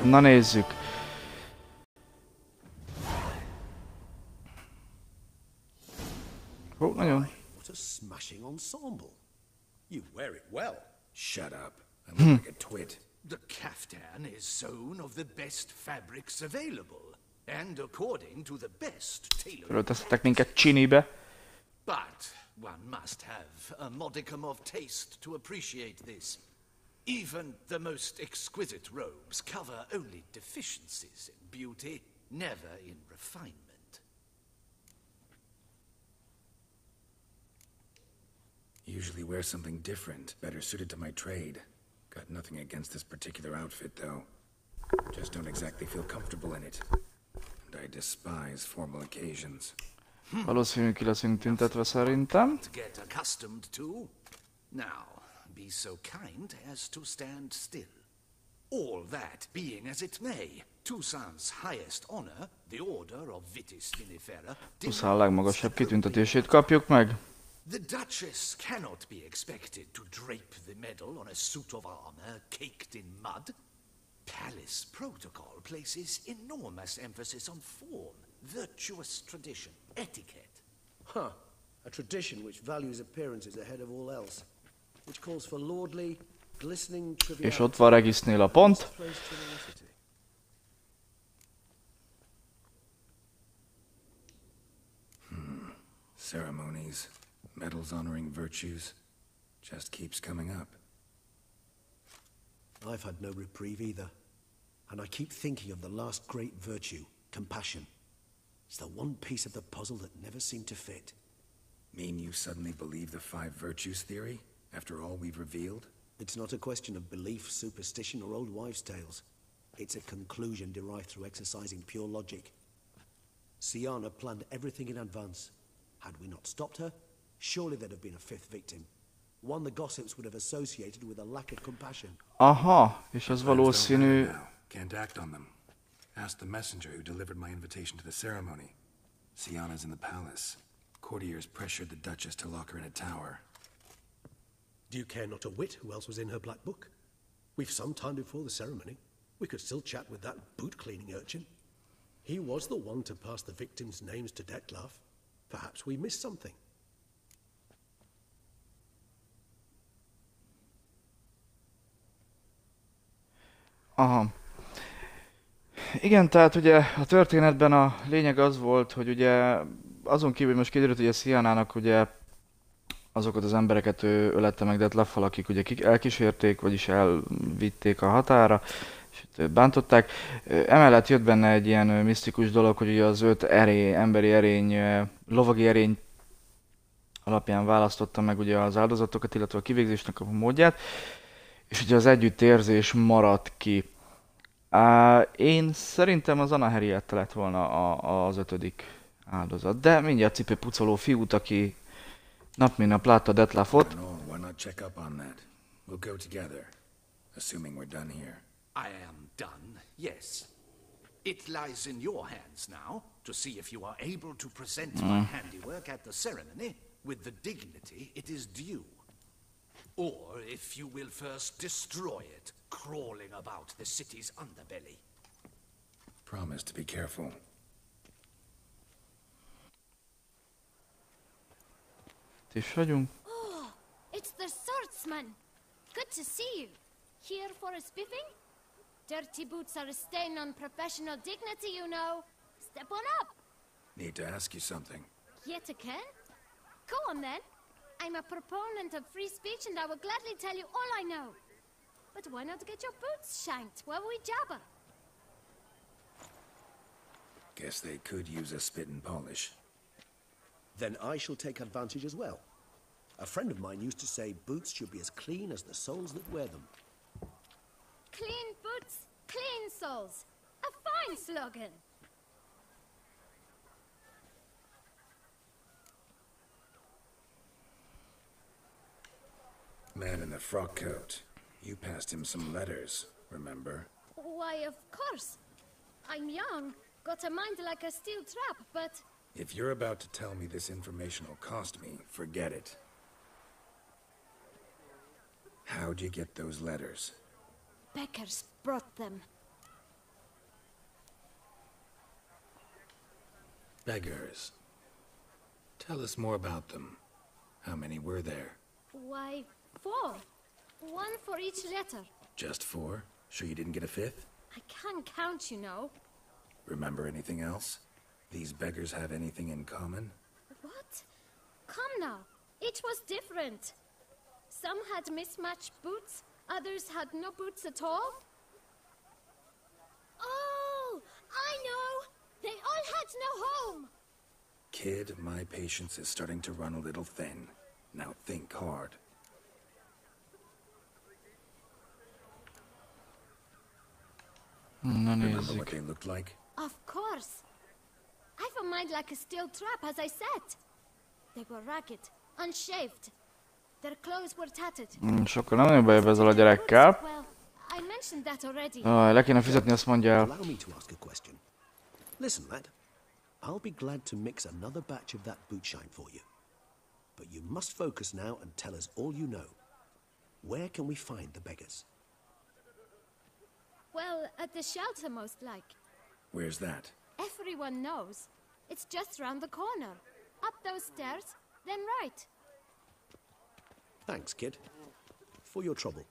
Na nézzük. Ó, nagyon. What a smashing ensemble. You wear it well. Shut up. I look like a twit. The kaftan is sewn of the best fabrics available, and according to the best tailor. Föltesztetek minket csinibe. But one must have a modicum of taste to appreciate this. Even the most exquisite robes cover only deficiencies in beauty, never in refinement. Usually wear something different, better suited to my trade. Got nothing against this particular outfit, though. Just don't exactly feel comfortable in it. And I despise formal occasions. Valószínűleg ki leszünk tüntetve szerintem. Get accustomed to. Now, be so kind as to stand still. All that being as it may, Toussaint's highest honor, the Order of Vitis Vinifera, Toussaint legmagasabb kitüntetését kapjuk meg. The Duchess cannot be expected to drape the medal on a suit of armor caked in mud. Palace protocol places enormous emphasis on form, virtuous tradition, etiquette. Huh. A tradition which values appearances ahead of all else. Which calls for lordly, glistening triviality. És ott van Regisnél a pont. Ceremonies, medals honoring virtues, just keeps coming up. I've had no reprieve either. And I keep thinking of the last great virtue, compassion. It's the one piece of the puzzle that never seemed to fit. Mean you suddenly believe the 5 virtues theory, after all we've revealed? It's not a question of belief, superstition, or old wives' tales. It's a conclusion derived through exercising pure logic. Siana planned everything in advance. Had we not stopped her, surely there'd have been a 5th victim. One the gossips would have associated with a lack of compassion. Aha, és az valószínű... Can't act on them. Ask the messenger who delivered my invitation to the ceremony. Siana's in the palace. Courtiers pressured the Duchess to lock her in a tower. Do you care not a whit who else was in her black book? We've some time before the ceremony. We could still chat with that boot-cleaning urchin. He was the one to pass the victims' names to Detlef. Perhaps we missed something. Aha. Igen, tehát ugye a történetben a lényeg az volt, hogy ugye azon kívül, hogy most kiderült, hogy a Sianának ugye azokat az embereket ő ölette meg Detleffel, akik ugye elkísérték, vagyis elvitték a határa, és őt bántották. Emellett jött benne egy ilyen misztikus dolog, hogy ugye az 5 emberi erény, lovagi erény alapján választotta meg ugye az áldozatokat, illetve a kivégzésnek a módját, és ugye az együttérzés maradt ki. Én szerintem az Anaheriette lett volna az 5. áldozat, de mindjárt cipőpucoló fiút, aki nap mint nap látta Detlefot. Why not check up on that? We'll go together, assuming we're done here. I am done, yes. It lies in your hands now to see if you are able to present my handiwork at the ceremony with the dignity it is due. Or if you will first destroy it, crawling about the city's underbelly. Promise to be careful. És vagyunk. Oh, it's the swordsman. Good to see you. Here for a spiffing? Dirty boots are a stain on professional dignity, you know. Step on up. Need to ask you something. Yet again? Go on then. I'm a proponent of free speech and I will gladly tell you all I know. But why not get your boots shanked while we jabber? Guess they could use a spit and polish. Then I shall take advantage as well. A friend of mine used to say boots should be as clean as the soles that wear them. Clean boots, clean soles. A fine slogan. Man in the frock coat. You passed him some letters, remember? Why, of course. I'm young, got a mind like a steel trap, but... If you're about to tell me this information will cost me, forget it. How'd you get those letters? Beckers brought them. Beggars. Tell us more about them. How many were there? Why, 4. One for each letter. Just 4? Sure you didn't get a 5th? I can't count, you know. Remember anything else? These beggars have anything in common? What? Come now. Each was different. Some had mismatched boots, others had no boots at all. Oh, I know! They all had no home! Kid, my patience is starting to run a little thin. Now think hard. Remember what they looked like? Of course. I've a mind like a steel trap, as I said. They were ragged, unshaved. Their clothes were tattered. Sokkal nem nagyon bejebb ezzel a gyerekkel. Well, I mentioned that already. Le kéne fizetni, azt mondja el. Allow me to ask a question. Listen, lad. I'll be glad to mix another batch of that bootshine for you. But you must focus now and tell us all you know. Where can we find the beggars? Well, at the shelter, most like. Where's that? Everyone knows. It's just round the corner. Up those stairs, then right. Thanks, kid. For your trouble.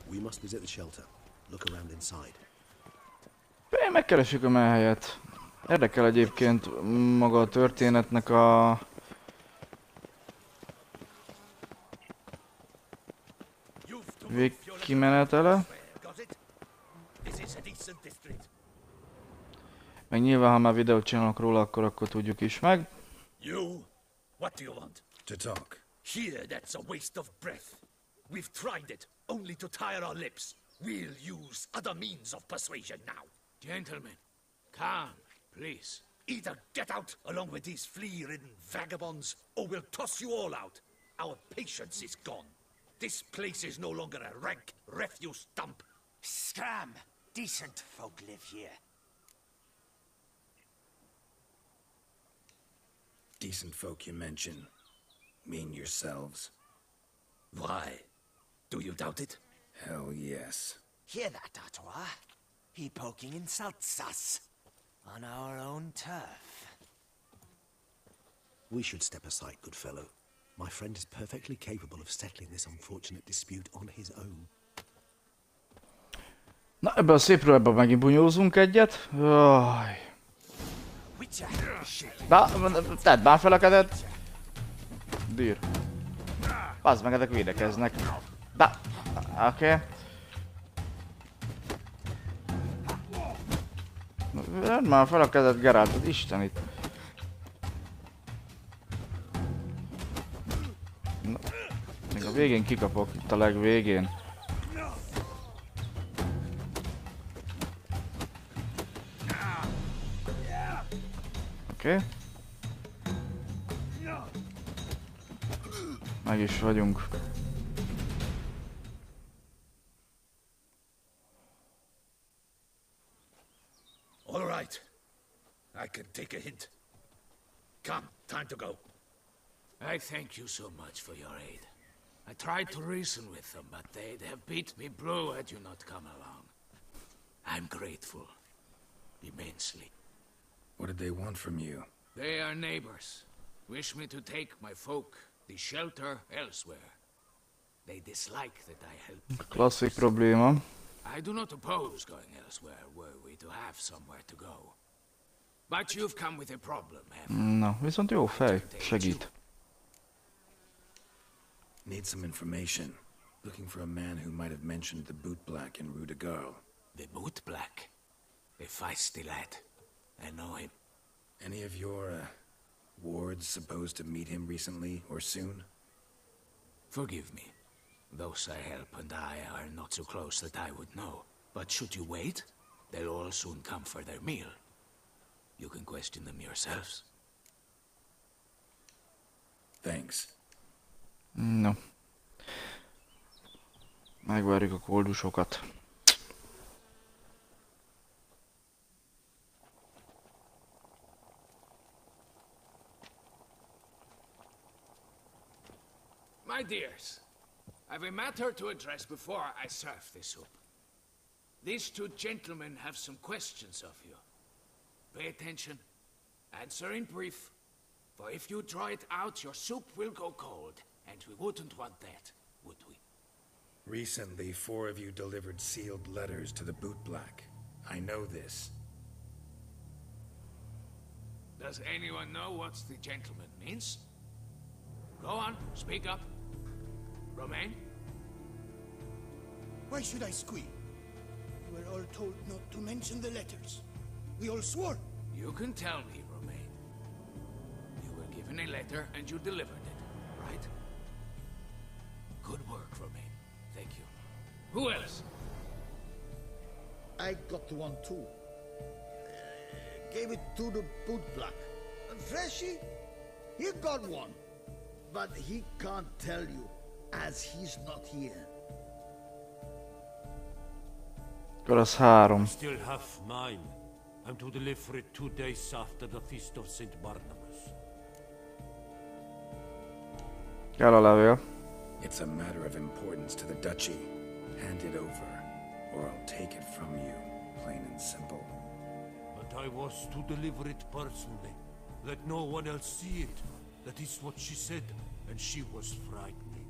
We must visit the shelter. Look around inside. Megkeressük a mellhelyet. Érdekel egyébként maga a történetnek a... végkimenetele. Meg nyilván, ha már videót csinálok róla, akkor tudjuk is meg. You? What do you want? To talk. Here, that's a waste of breath. We've tried it, only to tire our lips. We'll use other means of persuasion now. Gentlemen, calm, please. Either get out along with these flea-ridden vagabonds, or we'll toss you all out. Our patience is gone. This place is no longer a rank refuse dump. Scram! Decent folk live here. Decent folk you mention. Mean yourselves. Why? Do you doubt it? Hell yes. Hear that, Artois? He poking insults us. On our own turf. We should step aside, good fellow. My friend is perfectly capable of settling this unfortunate dispute on his own. Na, ebben a szépről ebben megint bunyózunk egyet. Jaj. Tedd már fel a kezed. Dír. Bazd meg, ezek védekeznek. Oké. Tedd már fel a kezed, Geralt, az Istenit. Még a végén kikapok, itt a legvégén. Oké. Meg is vagyunk. All right. I can take a hint. Come, time to go. I thank you so much for your aid. I tried to reason with them, but they'd have beat me blue had you not come along. I'm grateful. Immensely. What did they want from you? They are neighbors. Wish me to take my folk, the shelter, elsewhere. They dislike that I help. Klasszik probléma. I do not oppose going elsewhere, were we to have somewhere to go. But you've come with a problem, haven't you? Na, viszont jó fej. Segít. Need some information. Looking for a man who might have mentioned the boot black in Rue de Garl. The boot black. A feisty lad. I know him. Any of your, wards supposed to meet him recently or soon? Forgive me. Those I help and I are not so close that I would know. But should you wait, they'll all soon come for their meal. You can question them yourselves. Thanks. No. Megvárjuk a koldusokat. My dears, I've a matter to address before I serve the soup. These two gentlemen have some questions of you. Pay attention. Answer in brief. For if you draw it out, your soup will go cold. And we wouldn't want that, would we? Recently, 4 of you delivered sealed letters to the bootblack. I know this. Does anyone know what the gentleman means? Go on, speak up. Romain? Why should I squeal? We were all told not to mention the letters. We all swore. You can tell me, Romain. You were given a letter and you delivered it, right? Good work, Romain. Thank you. Who else? I got one too. Gave it to the bootblack. Freshie, he got one. But he can't tell you, as he's not here. Akkor az 3. Still have mine. I'm to deliver it 2 days after the feast of St. Barnabas. Kell a levél. It's a matter of importance to the duchy. Hand it over, or I'll take it from you, plain and simple. But I was to deliver it personally. Let no one else see it. That is what she said, and she was frightening.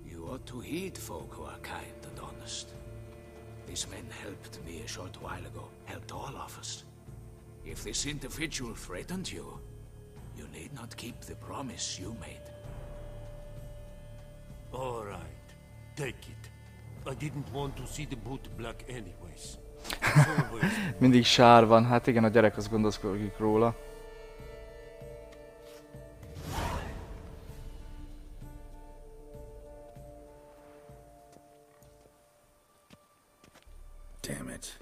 You ought to heed folk who are kind and honest. These men helped me a short while ago, helped all of us. If this individual threatened you, you need not keep the promise you made. All right, take it. I didn't want to see the bootblack anyways. Mindig sár van, hát igen, a gyerek az gondoskodik róla. Damn it.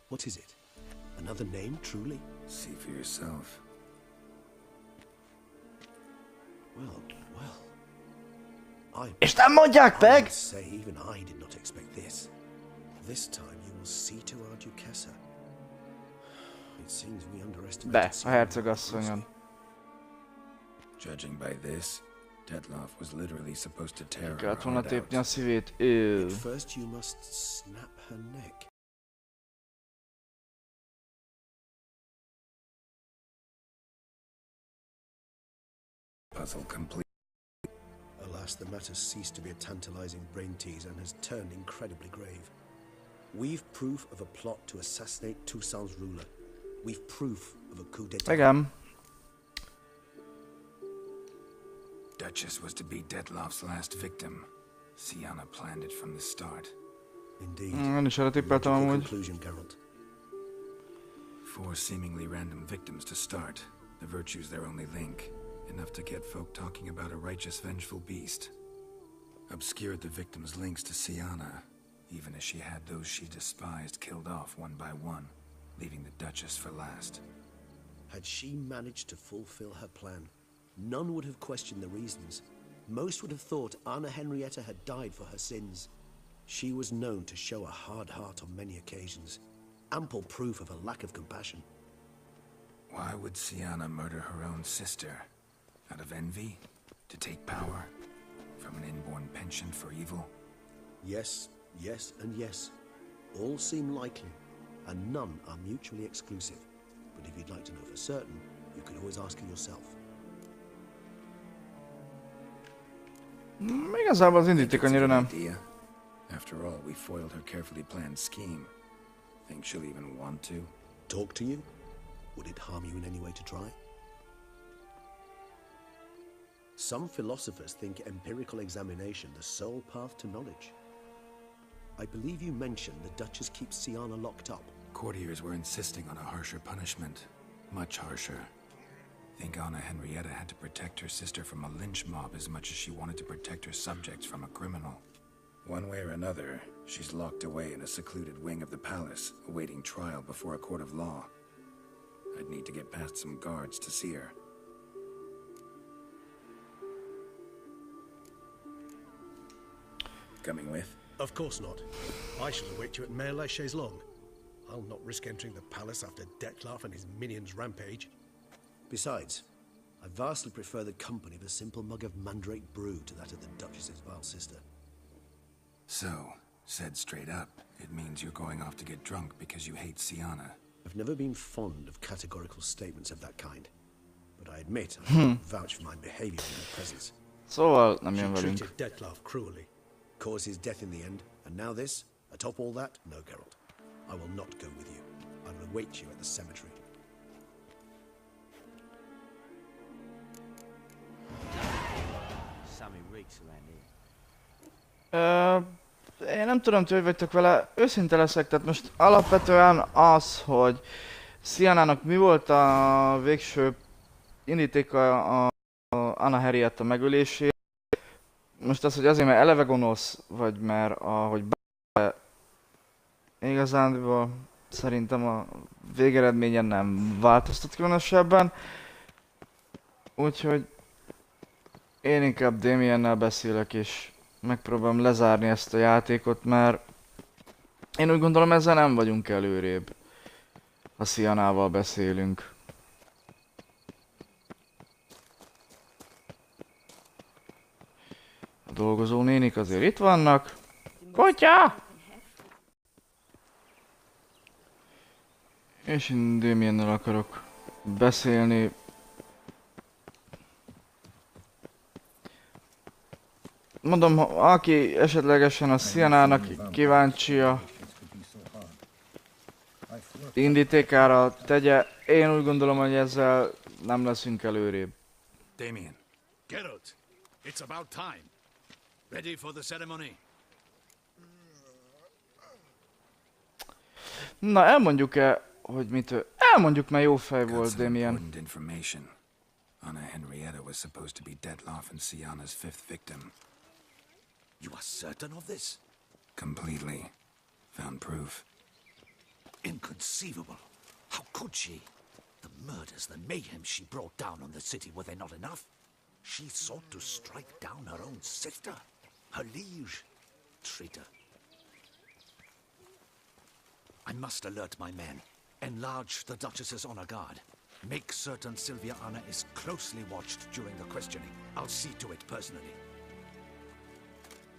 What is it? Another name, truly? See for yourself. Well. És nem mondják I meg! must say, even I did not expect this. This time you will see to our duchessa. It seems we underestimated. De, a hercegasszonyon. Judging by this, Detloff was literally supposed to tear her Kellett volna heart tépni a out. szívét. At first you must snap her neck. Puzzle complete. Alas, the matter ceased to be a tantalizing brain teaser and has turned incredibly grave. We've proof of a plot to assassinate Toussaint's ruler. We've proof of a coup d'etat. Igen. Duchess was to be Detloff's last victim. Sienna planned it from the start. Indeed. Én is erre tippeltem Logical amúgy. conclusion, Geralt. 4 seemingly random victims to start. The virtue's their only link. Enough to get folk talking about a righteous, vengeful beast. Obscured the victim's links to Sienna, even as she had those she despised killed off one by one, leaving the Duchess for last. Had she managed to fulfill her plan, none would have questioned the reasons. Most would have thought Anna Henrietta had died for her sins. She was known to show a hard heart on many occasions. Ample proof of a lack of compassion. Why would Sienna murder her own sister? Out of envy? To take power? From an inborn penchant for evil? Yes, and yes. All seem likely, and none are mutually exclusive. But if you'd like to know for certain, you can always ask her yourself. Igazából az indíték annyira nem. Idea. After all, we foiled her carefully planned scheme. Think she'll even want to? Talk to you? Would it harm you in any way to try? Some philosophers think empirical examination the sole path to knowledge. I believe you mentioned the Duchess keeps Sienna locked up. Courtiers were insisting on a harsher punishment. Much harsher. Think Anna Henrietta had to protect her sister from a lynch mob as much as she wanted to protect her subjects from a criminal. One way or another, she's locked away in a secluded wing of the palace, awaiting trial before a court of law. I'd need to get past some guards to see her. Coming with? Of course not. I shall await you at Mare la Chaise Longue. I'll not risk entering the palace after Detloff and his minions rampage. Besides, I vastly prefer the company of a simple mug of mandrake brew to that of the Duchess's vile sister. So, Said straight up, it means you're going off to get drunk because you hate Sienna. I've never been fond of categorical statements of that kind, but I admit I can't vouch for my behavior in her presence. Szóval nem She jön velünk. treated Dettlaff cruelly. Caused his death in the end, and now this? Atop all that? No, Geralt. I will not go with you. I will await you at the cemetery. Sammy reeks around here. Én nem tudom, ti hogy vagytok vele, őszinte leszek, tehát most alapvetően az, hogy Siennának mi volt a végső indítéka a Anna Henrietta megölésére. Most az, hogy azért, mert eleve gonosz, vagy mert ahogy igazándiból szerintem a végeredményen nem változtat különösebben. Úgyhogy én inkább Damiennel beszélek és megpróbálom lezárni ezt a játékot, mert én úgy gondolom ezzel nem vagyunk előrébb, ha Siennával beszélünk. A dolgozó nénik azért itt vannak. Kutya! És én Damiennel akarok beszélni. Mondom, aki esetlegesen a Siennának kíváncsi a indítékára tegye, én úgy gondolom, hogy ezzel nem leszünk előrébb. Damien. Geralt, it's about time. Ready for the ceremony? Na, elmondjuk-e, hogy mit ő... Elmondjuk, mert jó fej volt, Damien. Information. Anna Henrietta was supposed to be Dettlaff and Sienna's fifth victim. You are certain of this? Completely. Found proof. Inconceivable. How could she? The murders, the mayhem she brought down on the city, were they not enough? She sought to strike down her own sister, her liege. Traitor. I must alert my men. Enlarge the Duchess's honor guard. Make certain Sylvia Anna is closely watched during the questioning. I'll see to it personally.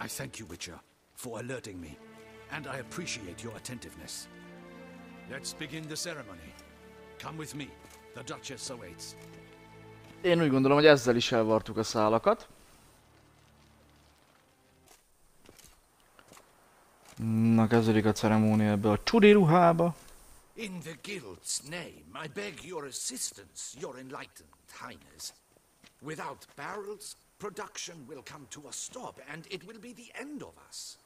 I thank you, Witcher, for alerting me, and I appreciate your attentiveness. Let's begin the ceremony. Come with me. The Duchess awaits. Én úgy gondolom, hogy ezzel is elvartuk a szálakat. Na, kezdődik a ceremónia ebbe a csudi ruhába. In the guild's name, I beg your assistance, your enlightened highness. Without barrels, production will come to a stop, and it will be the end of us.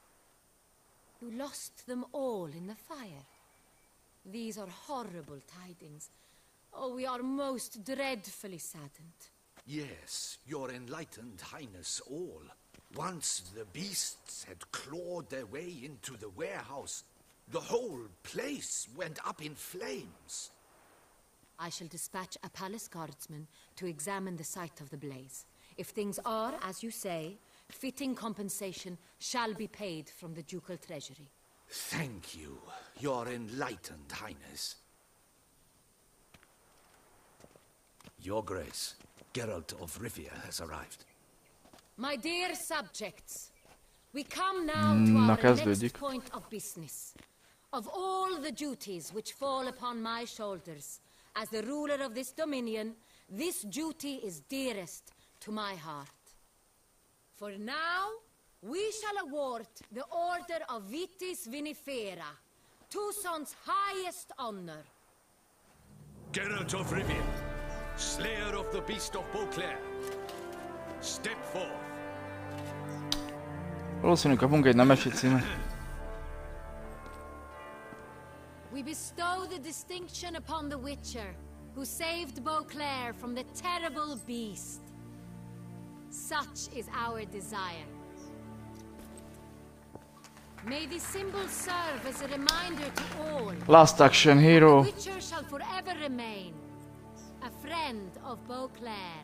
You lost them all in the fire. These are horrible tidings. Oh, we are most dreadfully saddened. Yes, your enlightened highness all. Once the beasts had clawed their way into the warehouse, the whole place went up in flames. I shall dispatch a palace guardsman to examine the site of the blaze. If things are, as you say, fitting compensation shall be paid from the ducal treasury. Thank you, your enlightened highness. Your Grace, Geralt of Rivia has arrived. My dear subjects, we come now to our next point of business. Of all the duties which fall upon my shoulders, as the ruler of this dominion, this duty is dearest to my heart. For now, we shall award the Order of Vitis Vinifera, Tucson's highest honor. Geralt of Rivia, slayer of the beast of Beauclair, step forth. Valószínűleg kapunk egy nemesi címet. We bestow the distinction upon the Witcher, who saved Beauclair from the terrible beast. Such is our desire. May this symbol serve as a reminder to all. Last action hero. The Witcher shall forever remain a friend of Beauclair.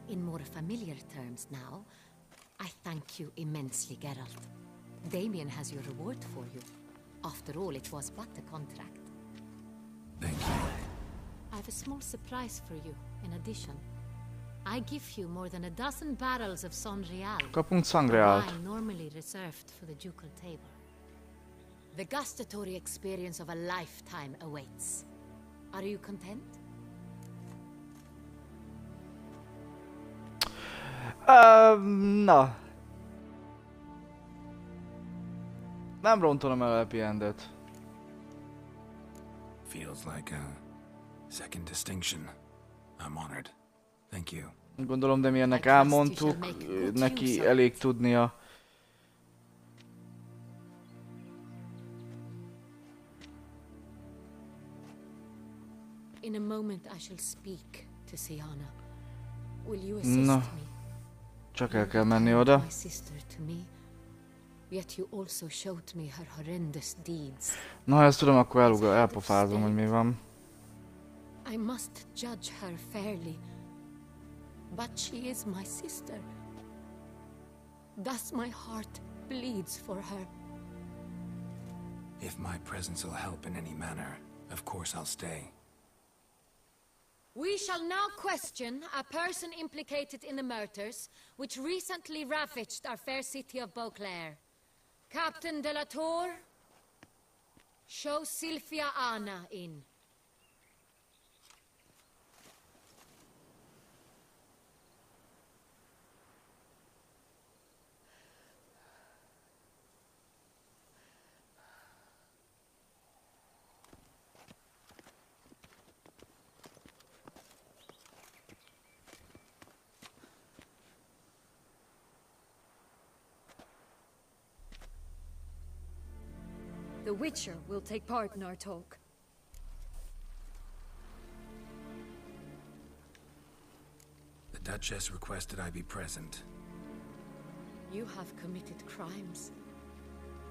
In more familiar terms now, I thank you immensely, Geralt. Damien has your reward for you. After all, it was but a contract. Thank you. I have a small surprise for you, in addition. I give you more than a dozen barrels of Sonreal. Kapunk Sangrealt. Wine normally reserved for the ducal table. The gustatory experience of a lifetime awaits. Are you content? Na. Nem rontanom el a happy endet. Feels like a second distinction. I'm honored. Thank you. Gondolom, de mi ennek elmondtuk, neki elég tudnia. In a moment I shall speak to Siana. Will you assist me? Csak el kell menni oda. My sister to me. Yet you also showed me her horrendous deeds. Na, ha ezt tudom, akkor elpofázom, hogy mi van. I must judge her fairly. But she is my sister. Thus my heart bleeds for her. If my presence will help in any manner, of course I'll stay. We shall now question a person implicated in the murders which recently ravaged our fair city of Beauclair. Captain de la Tour, show Sylvia Anna in. The Witcher will take part in our talk. The Duchess requested I be present. You have committed crimes.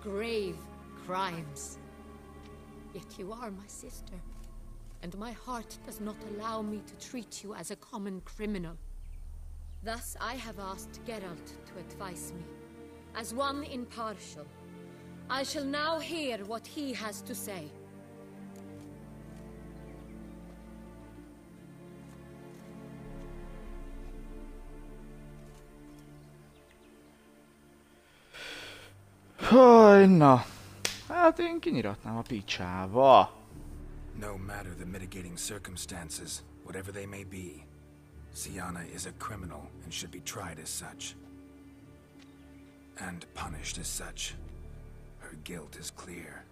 Grave crimes. Yet you are my sister. And my heart does not allow me to treat you as a common criminal. Thus I have asked Geralt to advise me. As one impartial. I shall now hear what he has to say. Haj, na. Hát én kinyiratnám a picsába. No matter the mitigating circumstances, whatever they may be, Siana is a criminal and should be tried as such. And punished as such. Her guilt is clear.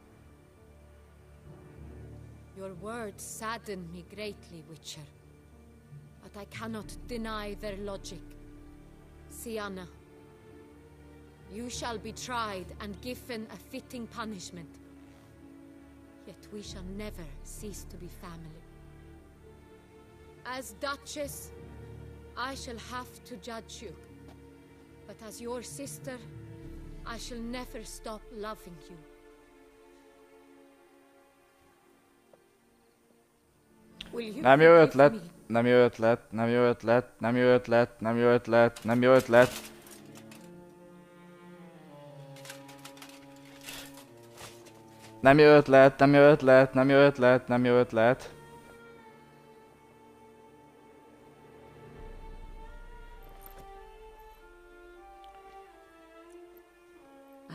Your words sadden me greatly, Witcher. But I cannot deny their logic. Siana, you shall be tried and given a fitting punishment. Yet we shall never cease to be family. As Duchess, I shall have to judge you. But as your sister, I shall never stop loving you. Nem jó ötlet, nem jó ötlet, nem jó ötlet, nem jó ötlet, nem jó ötlet, nem jó ötlet. Nem jó ötlet, nem jó ötlet, nem jó ötlet, nem jó ötlet.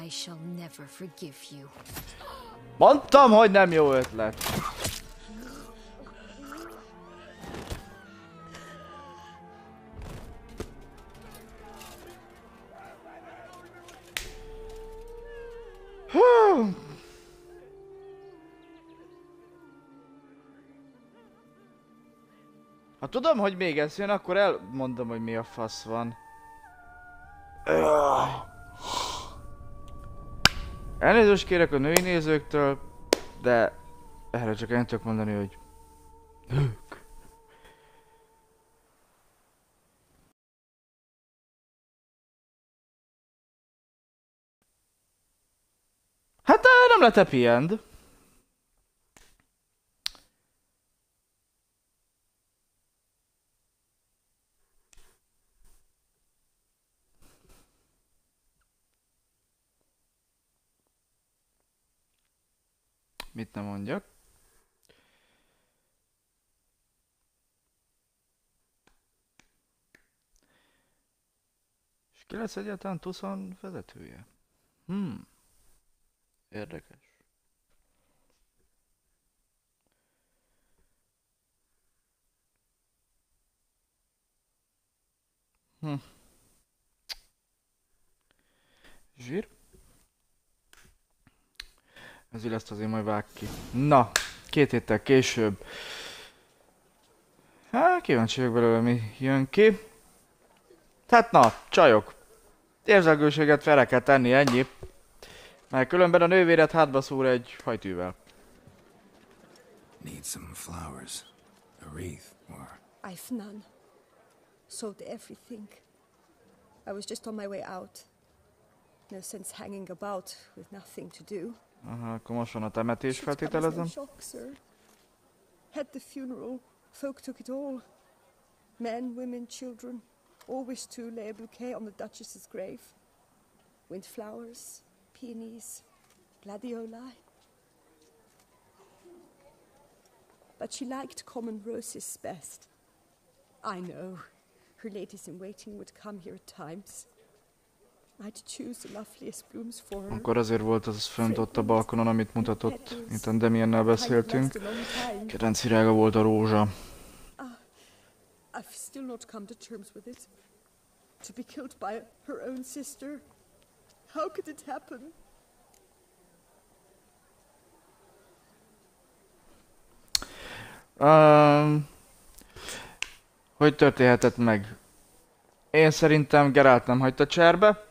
I shall never forgive you. Mondtam, hogy nem jó ötlet. Ha tudom, hogy még ez jön, akkor elmondom, hogy mi a fasz van. Elnézést kérek a női nézőktől, de erre csak ennyit tudok mondani, hogy nők. Hát nem lett happy end. Mit nem mondjak? Ki lesz egyáltalán Tucson vezetője? Érdekes. Zsír. Ez lesz azért majd vág ki. Na, 2 héttel később. Hát, kíváncsi vagyok belőle, mi jön ki. Hát na, csajok. Érzelgőséget fel kell tenni, ennyi. Mert különben a nővéret hátba szúr egy hajtűvel. Need some flowers. A wreath, or... I've none. Sold everything. I was just on my way out. No sense hanging about with nothing to do. Aha, akkor most van a temetés, feltételezem. Shock, sir. Had the funeral. Folk took it all. Men, women, children. All wished to lay a bouquet on the Duchess's grave. Windflowers, peonies, gladioli. But she liked common roses best. I know. Her ladies-in-waiting would come here at times. I'd choose the loveliest blooms for her. Akkor azért volt az fönt ott a balkonon, amit mutatott, mint a Damiennel beszéltünk. Kedvenc virága volt a rózsa. I've still not come to terms with it. To be killed by her own sister. How could it happen? Hogy történhetett meg? Én szerintem Geralt nem hagyta cserbe.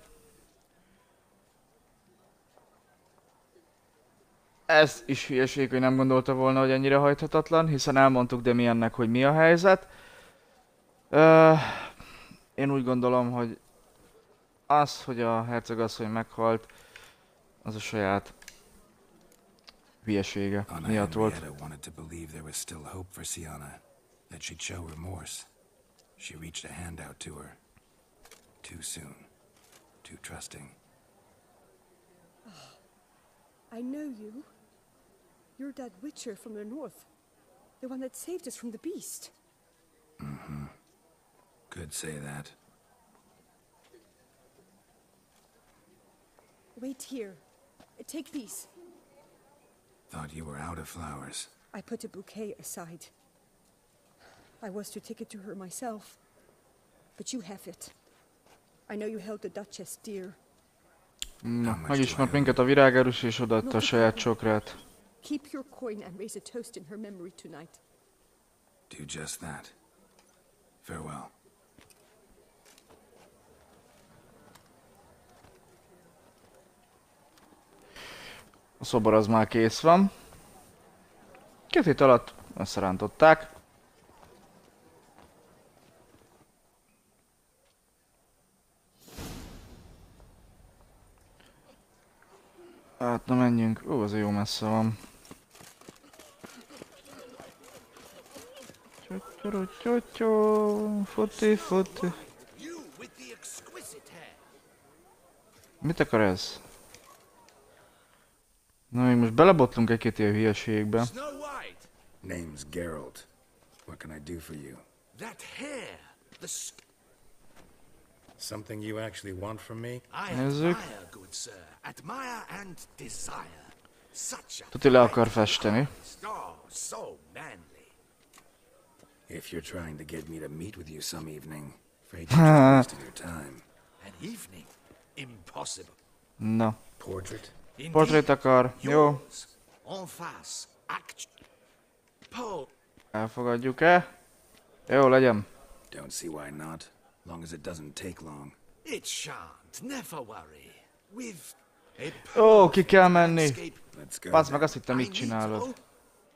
Ez is hülyeség, hogy nem gondolta volna, hogy ennyire hajthatatlan, hiszen elmondtuk Damiennek, hogy mi a helyzet. Én úgy gondolom, hogy az, hogy a hercegasszony meghalt, az a saját hülyesége miatt volt. She reached a hand out to her. Too soon. Too trusting. I know you. You're that witcher from the north. The one that saved us from the beast. Mm-hmm. Could say that. Wait here. Take these. Thought you were out of flowers. I put a bouquet aside. I was to take it to her myself. But you have it. I know you held the Duchess dear. Na, megismert minket a virágerős és odaadta a saját csokrát. Keep your coin and raise a toast in her memory tonight. Do just that. Farewell. A szobor az már kész van. 2 hét alatt összerántották. Hát na menjünk. Ó, azért jó messze van. Futi, futi. Mit akar ez? Na még most belebotlunk egy-két ilyen hülyeségbe. Name's Geralt. What can I do for you? That hair, Something you actually want from me? I admire, good sir. Admire and desire. Such a Tuti le akar festeni. Oh, so manly. If you're trying to get me to meet with you some evening, afraid you're just wasting your time. An evening? Impossible. Na. Portrait? Portrét akar. Jó. En face. Act. Paul. Elfogadjuk-e? Jó, legyen. Don't see why not. Long as it doesn't take long. It shan't. Never worry. With Ó, ki kell menni. Bazd meg, azt hittem, mit csinálod.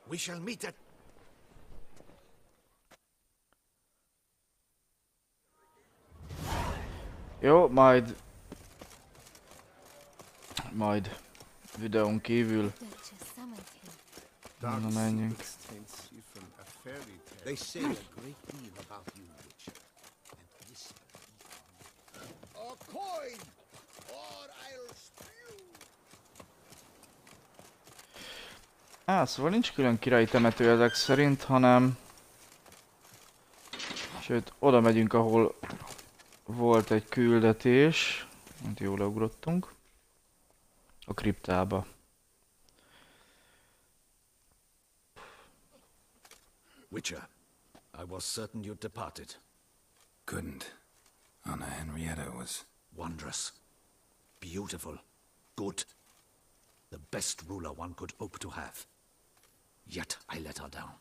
We shall meet at... Jó, majd videón kívül. Na, menjünk. They say a great deal about you, Witcher. And this... A coin, or I'll spew! Szóval nincs külön királyi temető ezek szerint, hanem... Sőt, oda megyünk, ahol volt egy küldetés, mint jól ugrottunk, a kriptába. Witcher, I was certain you'd departed. Couldn't. Anna Henrietta was... Wondrous. Beautiful. Good. The best ruler one could hope to have. Yet I let her down.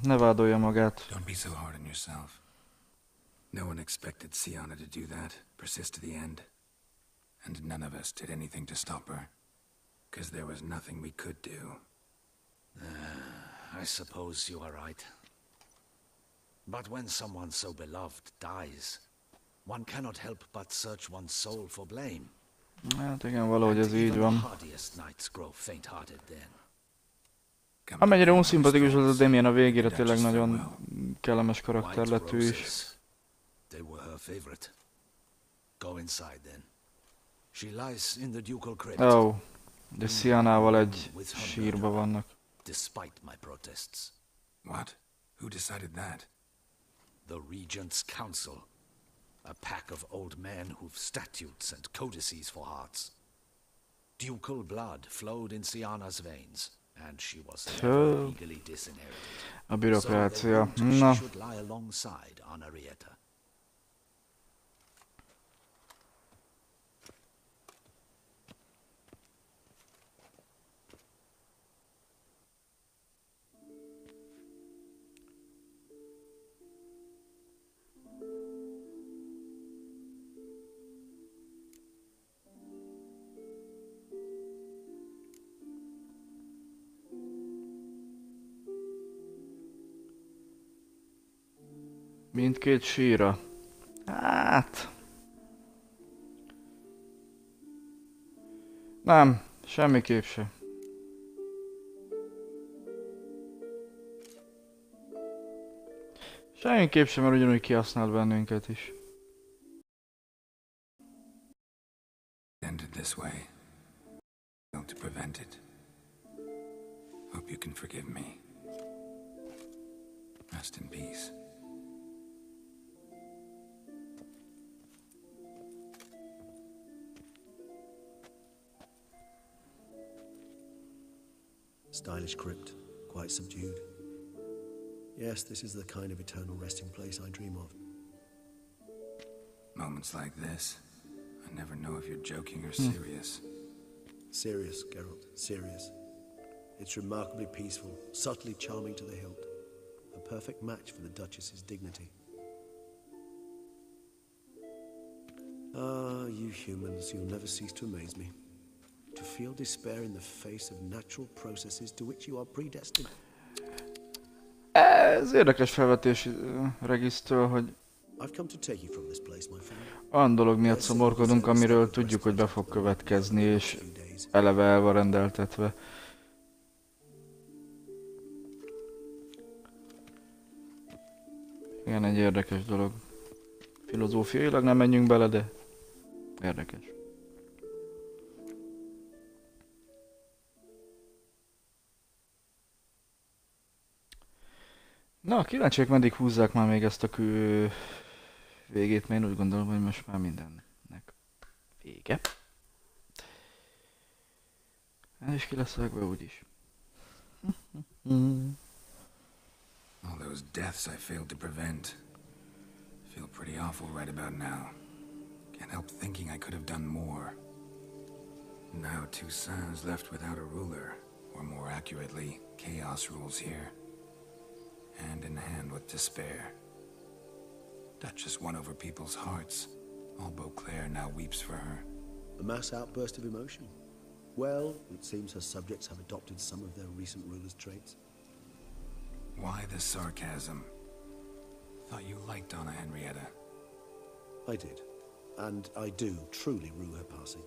Ne vádolja magát. Don't be so hard on yourself. No one expected Siana to do that, persist to the end. And none of us did anything to stop her. Because there was nothing we could do. I suppose you are right. But when someone so beloved dies, one cannot help but search one's soul for blame. Hát igen, valahogy ez így van. Hardiest knights grow faint-hearted then. Amennyire unszimpatikus az a Damien a végére, tényleg nagyon kellemes karakter lett ő is. They were her favorite. Go inside then. She lies in the ducal crypt. Oh, de Sianával egy sírba vannak. Despite my protests. What? Who decided that? The Regent's Council. A pack of old men who've statutes and codices for hearts. Ducal blood flowed in Siana's veins, and she was never legally disinherited. A bürokrácia. So Na. she should lie alongside Henrietta. Mindkét síra. Hát... Nem, semmiképp se. Semmiképp sem, mert ugyanúgy kihasznált bennünket is. Ended this way. To prevent it. Hope you can forgive me. Rest in peace. Stylish crypt, quite subdued. Yes, this is the kind of eternal resting place I dream of. Moments like this, I never know if you're joking or serious. Serious, Geralt, serious. It's remarkably peaceful, subtly charming to the hilt. A perfect match for the Duchess's dignity. Ah, you humans, you'll never cease to amaze me. To feel despair in the face of natural processes to which you are predestined. Ez érdekes felvetés Regisztől, hogy I've come to take you from this place, my friend. olyan dolog miatt szomorkodunk, amiről tudjuk, hogy be fog következni, és eleve el van rendeltetve. Igen, egy érdekes dolog. Filozófiailag nem menjünk bele, de érdekes. Na, kíváncsiak, meddig húzzák már még ezt a végét, mert én úgy gondolom, hogy most már mindennek vége. Ez is ki lesz vágva úgyis. All those deaths I failed to prevent. Feel pretty awful right about now. Can't help thinking I could have done more. Now Toussaint's left without a ruler, or more accurately, chaos rules here. Hand in hand with despair. Duchess won over people's hearts. All Beauclair now weeps for her. A mass outburst of emotion. Well, it seems her subjects have adopted some of their recent ruler's traits. Why the sarcasm? Thought you liked Donna Henrietta. I did. And I do truly rue her passing.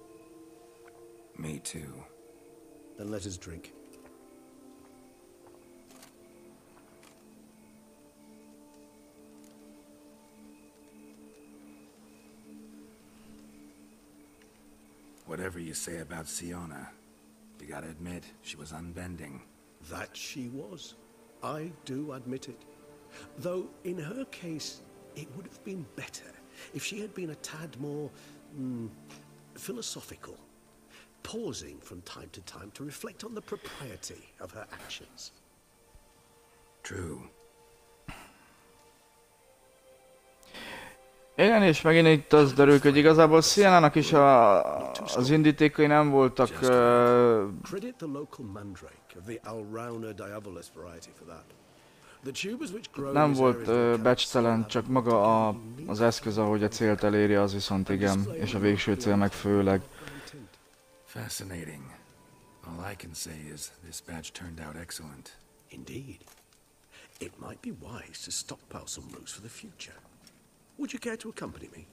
Me too. Then let us drink. Whatever you say about Siona, you gotta admit, she was unbending. That she was. I do admit it. Though, in her case, it would have been better if she had been a tad more philosophical, pausing from time to time to reflect on the propriety of her actions. True. Igen, és megint itt az derül, hogy igazából Siennának is az indítékai nem voltak... Credit the local mandrake of the Alrauna diabolus variety for that. The tubers which grow Nem volt becstelen, csak maga az eszköz, ahogy a célt eléri, az viszont igen, és a végső cél meg főleg. Fascinating. All I can say is this batch turned out excellent. Indeed. It might be wise to stockpile some roots for the future. Would you care to accompany me?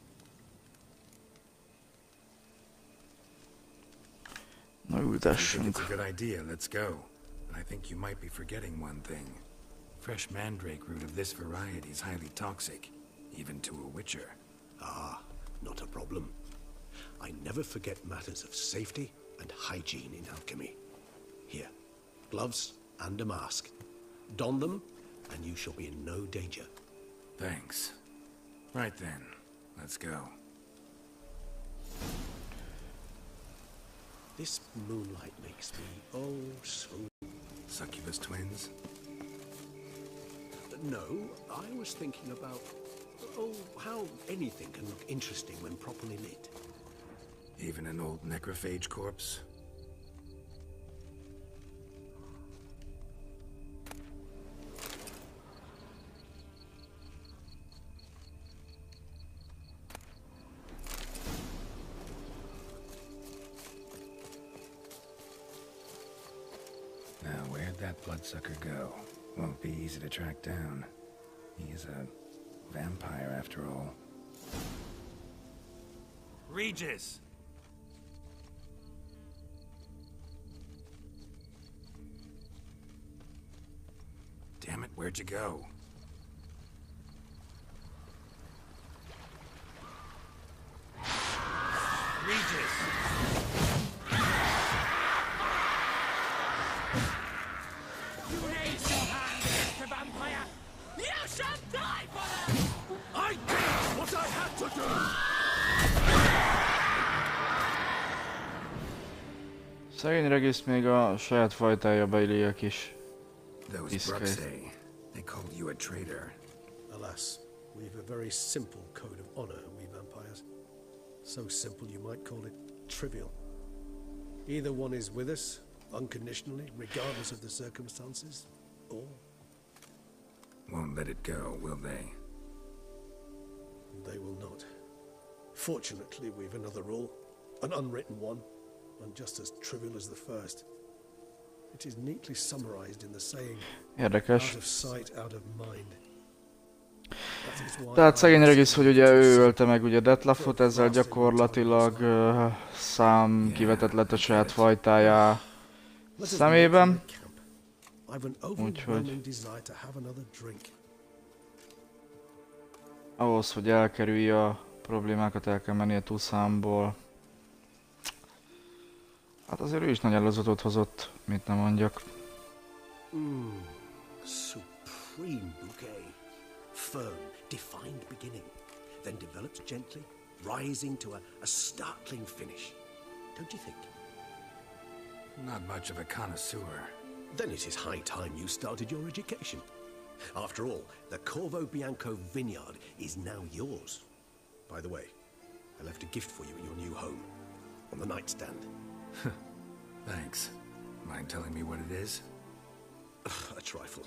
Na If ültessünk. it's a good idea, let's go. But I think you might be forgetting one thing. Fresh mandrake root of this variety is highly toxic, even to a witcher. Ah, not a problem. I never forget matters of safety and hygiene in alchemy. Here, gloves and a mask. Don them, and you shall be in no danger. Thanks. Right then, let's go. This moonlight makes me, oh, so... Succubus twins? No, I was thinking about, oh, how anything can look interesting when properly lit. Even an old necrophage corpse? Now, where'd that bloodsucker go? Won't be easy to track down. He is a vampire after all. Regis! Damn it, where'd you go? Regis! You raise your hand against the vampire! You shall die for that! I did what I had to do! Szegény Regis még a saját fajtája beillőjek is. Those Brooks say they called you a traitor. Alas, we've a very simple code of honor, we vampires. So simple you might call it trivial. Either one is with us, unconditionally, regardless of the circumstances, or... Won't let it go, will they? They will not. Fortunately, we've another rule, an unwritten one, and just as trivial as the first. It is neatly summarized in the saying, Érdekes. out of sight, out of mind. Tehát szegény Regis, hogy ugye ő ölte meg ugye Detlefot, ezzel gyakorlatilag szám kivetett lett a saját fajtája szemében. Úgyhogy ahhoz, hogy elkerülje a problémákat, el kell mennie túlszámból. Hát azért ő is nagy előzatot hozott, mit nem mondjak. Supreme bouquet. Firm, defined beginning, then develops gently, rising to a startling finish. Don't you think? Not much of a connoisseur. Then it is high time you started your education. After all, the Corvo Bianco vineyard is now yours. By the way, I left a gift for you in your new home, on the nightstand. Thanks. Mind telling me what it is? A trifle.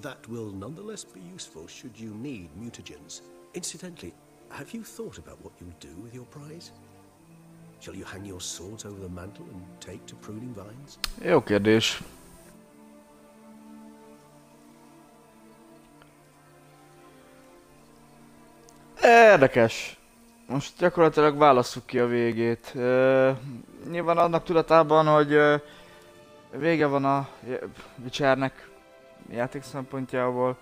That will nonetheless be useful should you need mutagens. Incidentally, have you thought about what you'll do with your prize? Shall you hang your swords over the mantle and take to pruning vines? Jó kérdés. Érdekes. Most gyakorlatilag válasszuk ki a végét. Nyilván annak tudatában, hogy vége van a Witchernek játék szempontjából.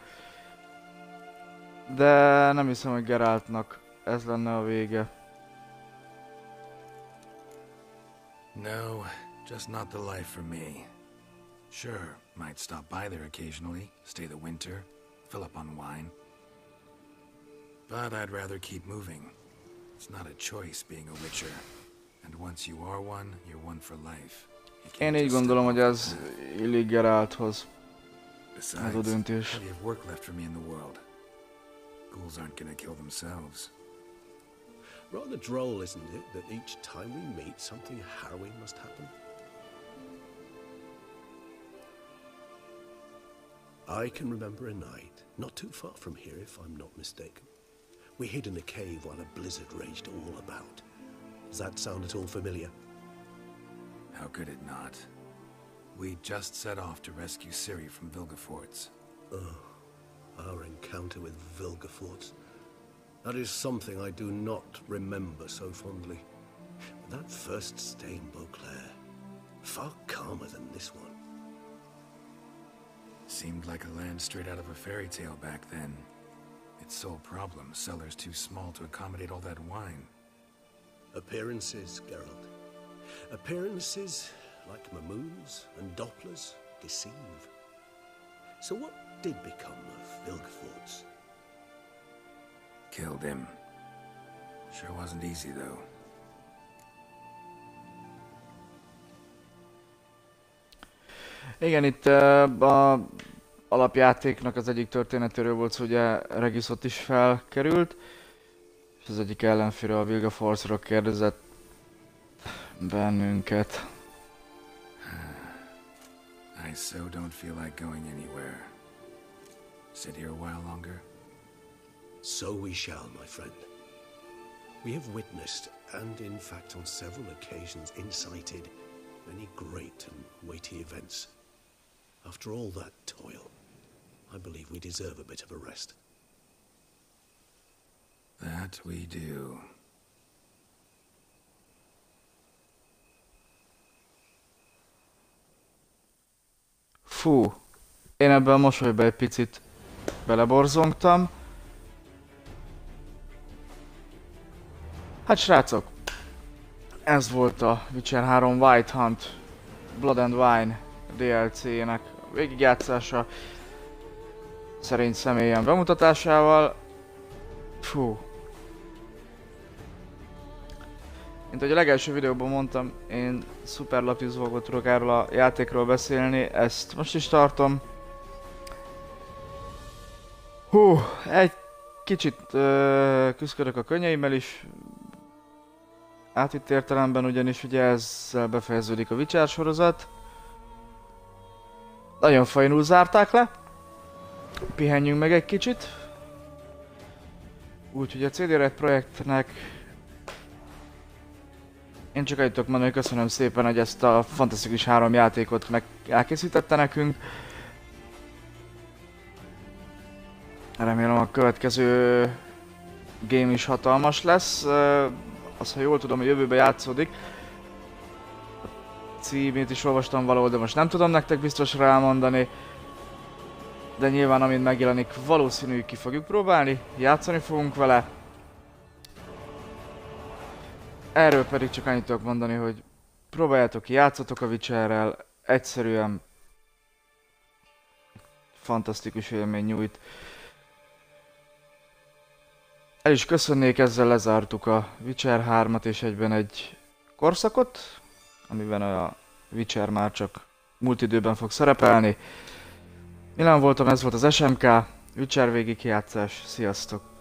De nem hiszem, hogy Geraltnak ez lenne a vége. No, just not the life for me. Sure, might stop by there occasionally, stay the winter, fill up on wine. But I'd rather keep moving. It's not a choice being a witcher. And once you are one, you're one for life. Én így gondolom, hogy ez illik Geralthoz. Ez a döntés. Plenty of work left for me in the world. Ghouls aren't gonna kill themselves. Rather droll, isn't it, that each time we meet, something harrowing must happen? I can remember a night, not too far from here if I'm not mistaken. We hid in a cave while a blizzard raged all about. Does that sound at all familiar? How could it not? We just set off to rescue Ciri from Vilgefortz. Oh, our encounter with Vilgefortz. That is something I do not remember so fondly. That first stay in Beauclair, far calmer than this one. Seemed like a land straight out of a fairy tale back then. Its sole problem, cellars too small to accommodate all that wine. Appearances, Geralt. Appearances, like Mamoons and Dopplers, deceive. So what did become of Vilgefortz? Killed him. Sure wasn't easy, though. Igen, itt a alapjátéknak az egyik történetéről volt szó, ugye Regis ott is felkerült, és az egyik ellenfélről, a Vilgefortzról kérdezett bennünket. I so don't feel like going anywhere. Sit here a while longer? So we shall, my friend. We have witnessed, and in fact on several occasions incited, many great and weighty events. After all that toil, I believe we deserve a bit of a rest. That we do. Fú, én ebben a mosolyba egy picit beleborzongtam. Hát srácok, ez volt a Witcher 3 White Hunt Blood and Wine DLC-nek végigjátszása szerény személyen bemutatásával. Fú. Mint ahogy a legelső videóban mondtam, én szuperlatív tudok erről a játékról beszélni, ezt most is tartom. Hú, egy kicsit küzdök a könnyeimmel is. Átitt értelemben, ugyanis ugye ezzel befejeződik a Witcher sorozat. Nagyon fajnul zárták le. Pihenjünk meg egy kicsit. Úgyhogy a CD Red projektnek én csak annyit tudok mondani, hogy köszönöm szépen, hogy ezt a fantasztikus 3 játékot elkészítette nekünk. Remélem a következő game is hatalmas lesz. Azt, ha jól tudom, hogy jövőben játszódik. A címét is olvastam valahol, de most nem tudom nektek biztosra elmondani. De nyilván amint megjelenik, valószínű ki fogjuk próbálni, játszani fogunk vele. Erről pedig csak annyit tudok mondani, hogy próbáljátok ki, játszatok a Witcherrel, egyszerűen fantasztikus élmény nyújt. El is köszönnék, ezzel lezártuk a Witcher 3-at és egyben egy korszakot, amiben a Witcher már csak múlt időben fog szerepelni. Milán voltam, ez volt az SMK, Witcher végigijátszás, sziasztok!